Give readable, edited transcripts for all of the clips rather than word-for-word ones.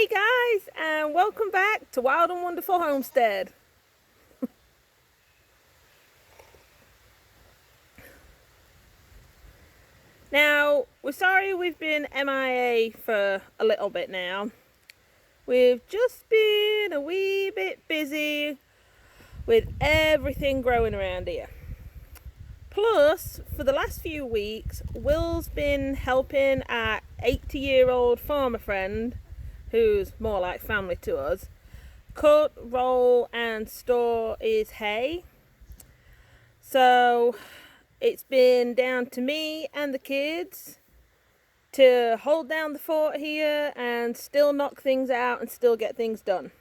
Hey guys, and welcome back to Wild and Wonderful Homestead. Now, we're sorry we've been MIA for a little bit now. We've just been a wee bit busy with everything growing around here. Plus, for the last few weeks, Will's been helping our 80-year-old farmer friend, who's more like family to us, cut, roll and store his hay. So it's been down to me and the kids to hold down the fort here and still knock things out and still get things done.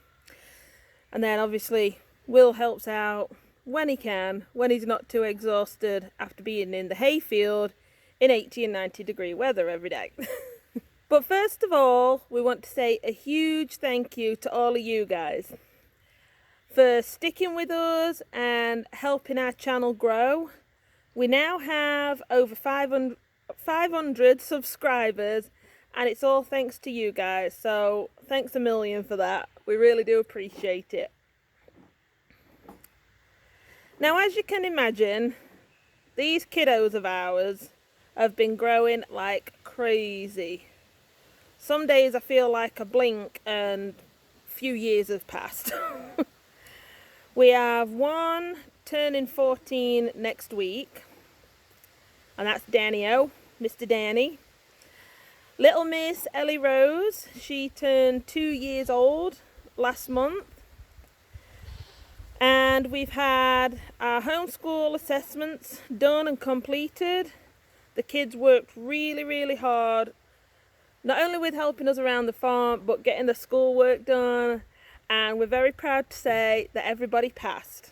And then obviously Will helps out when he can, when he's not too exhausted after being in the hayfield in 80 and 90 degree weather every day. But first of all, we want to say a huge thank you to all of you guys for sticking with us and helping our channel grow. We now have over 500 subscribers, and it's all thanks to you guys, so thanks a million for that. We really do appreciate it. Now, as you can imagine, these kiddos of ours have been growing like crazy. Some days I feel like I blink and a few years have passed. We have one turning 14 next week, and that's Danny-O, Mr. Danny. Little Miss Ellie Rose, she turned 2 years old last month. And we've had our homeschool assessments done and completed. The kids worked really, really hard, not only with helping us around the farm, but getting the schoolwork done. And we're very proud to say that everybody passed.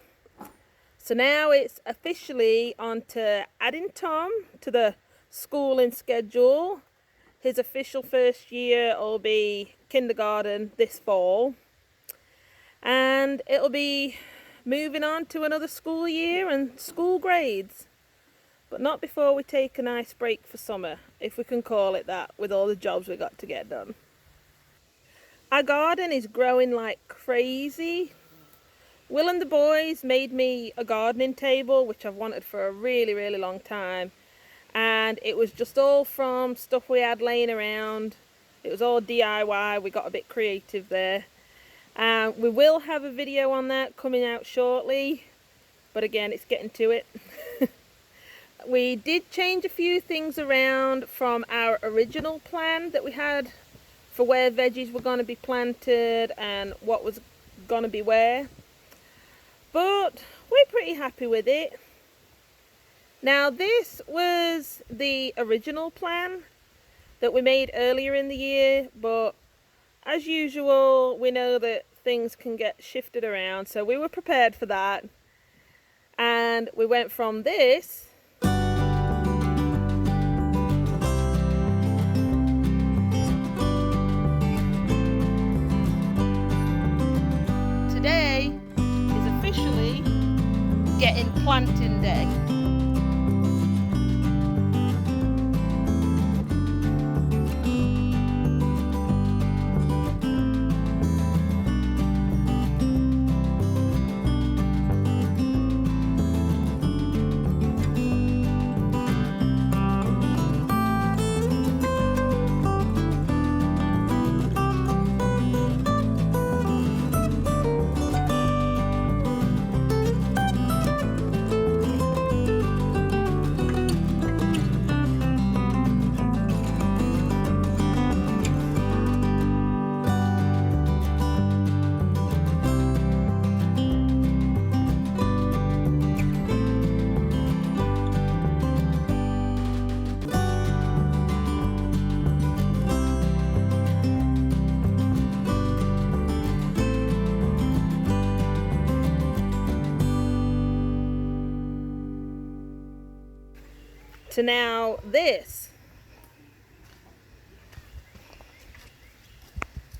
So now it's officially on to adding Tom to the schooling schedule. His official first year will be kindergarten this fall. And it'll be moving on to another school year and school grades. But not before we take a nice break for summer, if we can call it that, with all the jobs we got to get done. Our garden is growing like crazy. Will and the boys made me a gardening table, which I've wanted for a really, really long time. And it was just all from stuff we had laying around. It was all DIY, we got a bit creative there. We will have a video on that coming out shortly, but again, it's getting to it. We did change a few things around from our original plan that we had for where veggies were going to be planted and what was going to be where. But we're pretty happy with it. Now, this was the original plan that we made earlier in the year, but as usual, we know that things can get shifted around, so we were prepared for that. And we went from this today is officially getting planting day. To now this.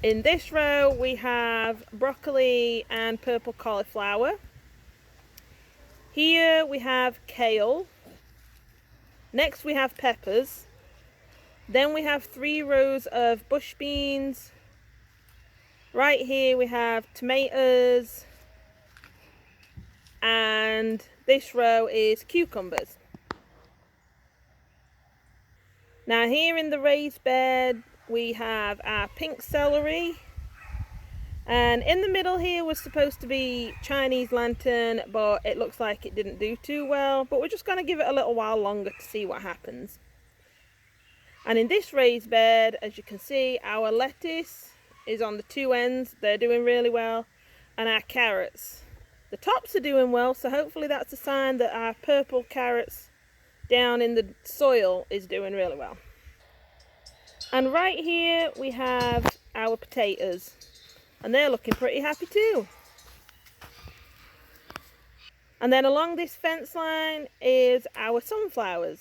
In this row we have broccoli and purple cauliflower. Here we have kale. Next we have peppers. Then we have 3 rows of bush beans, Right here we have tomatoes, and this row is cucumbers. Now here in the raised bed we have our pink celery, and in the middle here was supposed to be Chinese lantern, but it looks like it didn't do too well, but we're just going to give it a little while longer to see what happens. And in this raised bed, as you can see, our lettuce is on the two ends, they're doing really well, and our carrots, the tops are doing well, so hopefully that's a sign that our purple carrots down in the soil is doing really well. And right here we have our potatoes, and they're looking pretty happy too. And then along this fence line is our sunflowers.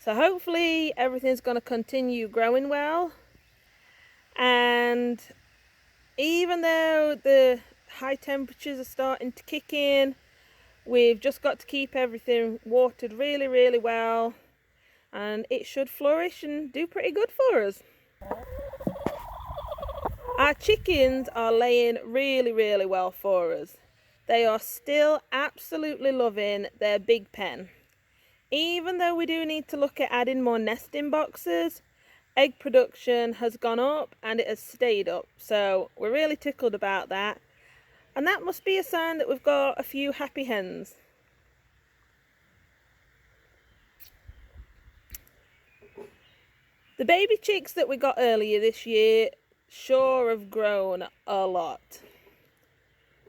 So hopefully everything's going to continue growing well. And even though the high temperatures are starting to kick in, we've just got to keep everything watered really, really well, and it should flourish and do pretty good for us. Our chickens are laying really, really well for us. They are still absolutely loving their big pen. Even though we do need to look at adding more nesting boxes, egg production has gone up and it has stayed up. So we're really tickled about that. And that must be a sign that we've got a few happy hens. The baby chicks that we got earlier this year sure have grown a lot.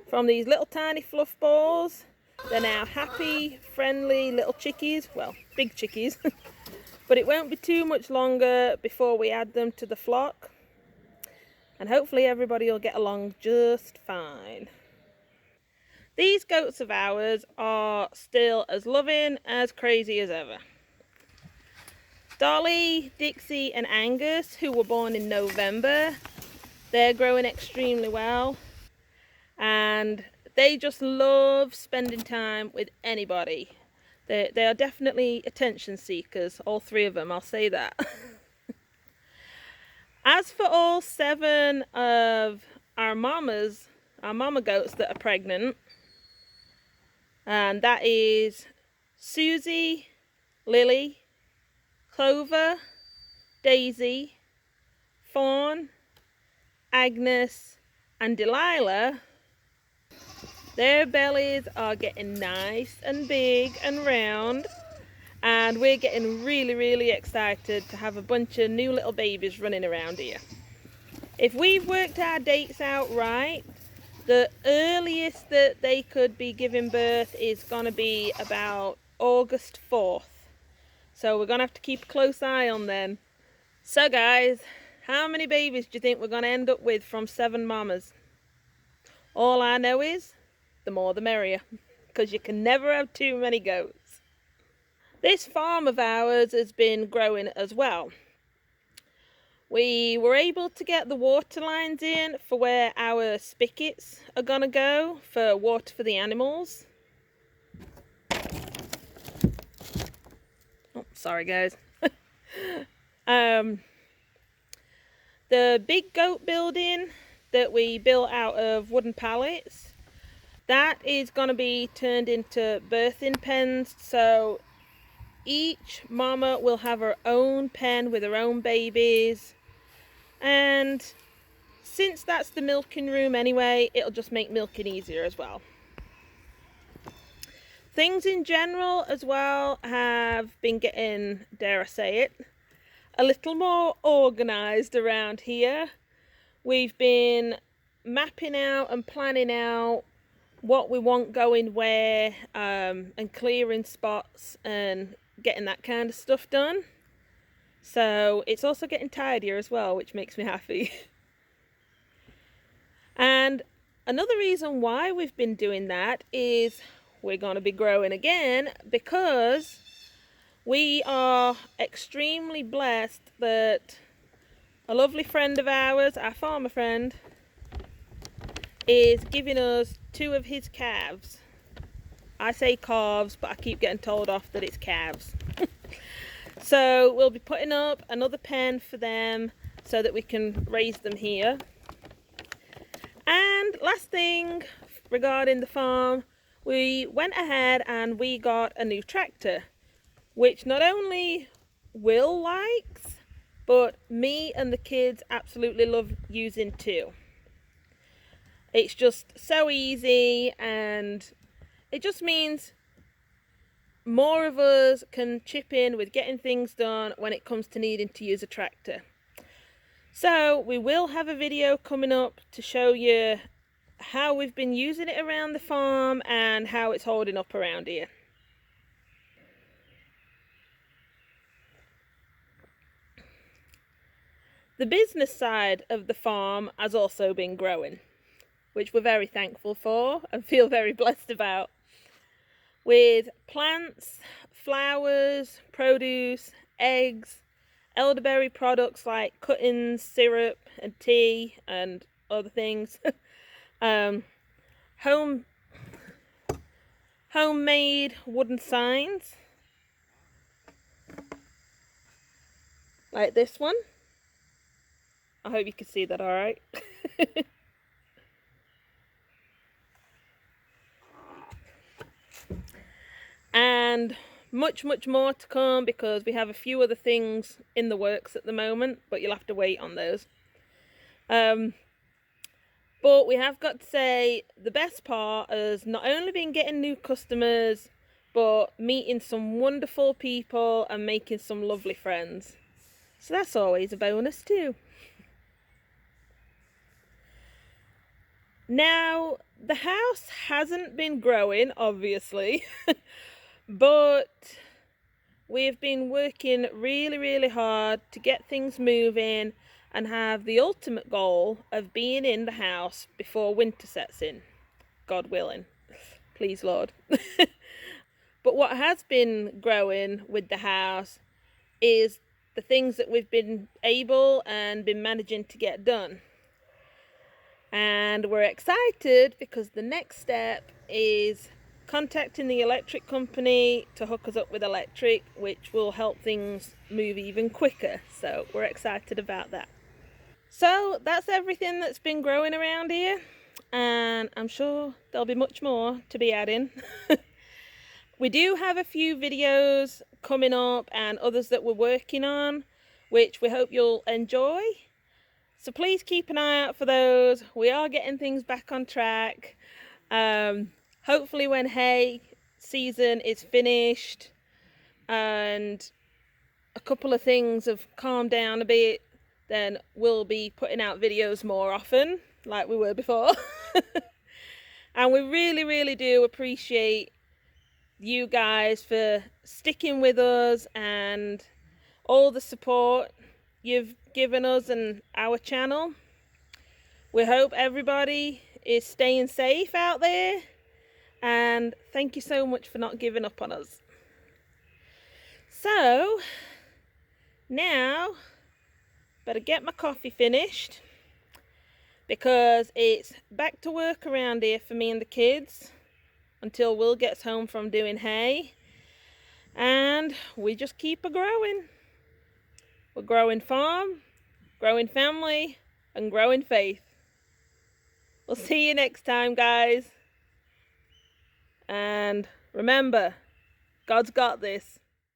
From these little tiny fluff balls, they're now happy, friendly little chickies. Well, big chickies. But it won't be too much longer before we add them to the flock. And hopefully everybody will get along just fine. These goats of ours are still as loving, as crazy as ever. Dolly, Dixie and Angus, who were born in November, they're growing extremely well. And they just love spending time with anybody. They are definitely attention seekers, all three of them, I'll say that. As for all 7 of our mama goats that are pregnant, and that is Susie, Lily, Clover, Daisy, Fawn, Agnes and Delilah, their bellies are getting nice and big and round, and we're getting really, really excited to have a bunch of new little babies running around here. If we've worked our dates out right, the earliest that they could be giving birth is going to be about August 4th. So we're going to have to keep a close eye on them. So guys, how many babies do you think we're going to end up with from 7 mamas? All I know is, the more the merrier, because you can never have too many goats. This farm of ours has been growing as well. We were able to get the water lines in for where our spigots are going to go for water for the animals. Oh, sorry guys. The big goat building that we built out of wooden pallets, that is going to be turned into birthing pens, so each mama will have her own pen with her own babies. And since that's the milking room anyway, it'll just make milking easier as well. Things in general as well have been getting, dare I say it, a little more organised around here. We've been mapping out and planning out what we want going where, and clearing spots and getting that kind of stuff done. So it's also getting tidier as well, which makes me happy. And another reason why we've been doing that is we're going to be growing again, because we are extremely blessed that a lovely friend of ours, our farmer friend, is giving us 2 of his calves. I say calves, but I keep getting told off that it's calves. So we'll be putting up another pen for them, so that we can raise them here. And last thing regarding the farm, we went ahead and we got a new tractor, which not only Will likes, but me and the kids absolutely love using too. It's just so easy, and it just means more of us can chip in with getting things done when it comes to needing to use a tractor. So we will have a video coming up to show you how we've been using it around the farm and how it's holding up around here. The business side of the farm has also been growing, which we're very thankful for and feel very blessed about. With plants, flowers, produce, eggs, elderberry products like cuttings, syrup and tea and other things. Homemade wooden signs like this one. I hope you can see that all right. And much more to come, because we have a few other things in the works at the moment, but you'll have to wait on those. But we have got to say, the best part has not only been getting new customers, but meeting some wonderful people and making some lovely friends. So that's always a bonus too. Now, the house hasn't been growing, obviously, but we've been working really hard to get things moving and have the ultimate goal of being in the house before winter sets in, God willing. Please, Lord. But what has been growing with the house is the things that we've been able and been managing to get done. And we're excited because the next step is contacting the electric company to hook us up with electric, which will help things move even quicker. So we're excited about that. So that's everything that's been growing around here, and I'm sure there'll be much more to be adding. We do have a few videos coming up and others that we're working on, which we hope you'll enjoy. So please keep an eye out for those. We are getting things back on track. Hopefully when hay season is finished and a couple of things have calmed down a bit, then we'll be putting out videos more often like we were before. And we really do appreciate you guys for sticking with us and all the support you've given us and our channel. We hope everybody is staying safe out there, and thank you so much for not giving up on us. So now better get my coffee finished, because it's back to work around here for me and the kids until Will gets home from doing hay, and we just keep a growing. We're growing farm, growing family, and growing faith. We'll see you next time, guys. And remember, God's got this.